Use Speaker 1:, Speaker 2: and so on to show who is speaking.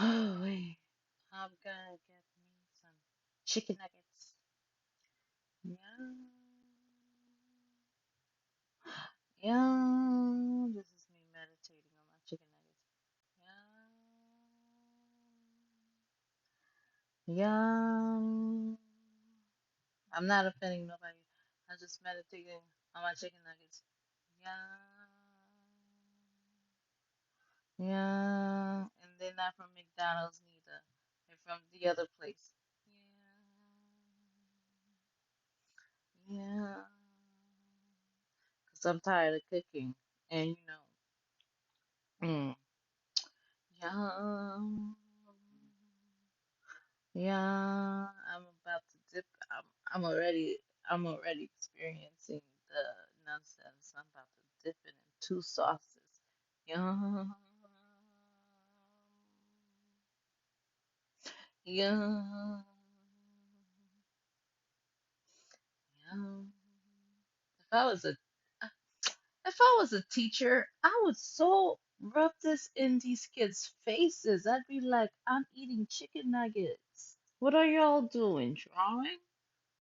Speaker 1: Oh, wait. I'm gonna get me some chicken nuggets. Yeah. Yeah. This is me meditating on my chicken nuggets. Yeah. Yeah. I'm not offending nobody. I'm just meditating on my chicken nuggets. Yeah. Yeah. And they're not from McDonald's neither. They're from the other place. Yeah. Yeah. Because I'm tired of cooking. And mm, yeah. Yeah. I'm already experiencing the nonsense. I'm about to dip it in two sauces. Yeah. Yeah. Yeah. If I was a if I was a teacher, I would so rub this in these kids' faces. I'd be like, I'm eating chicken nuggets. What are y'all doing? Drawing?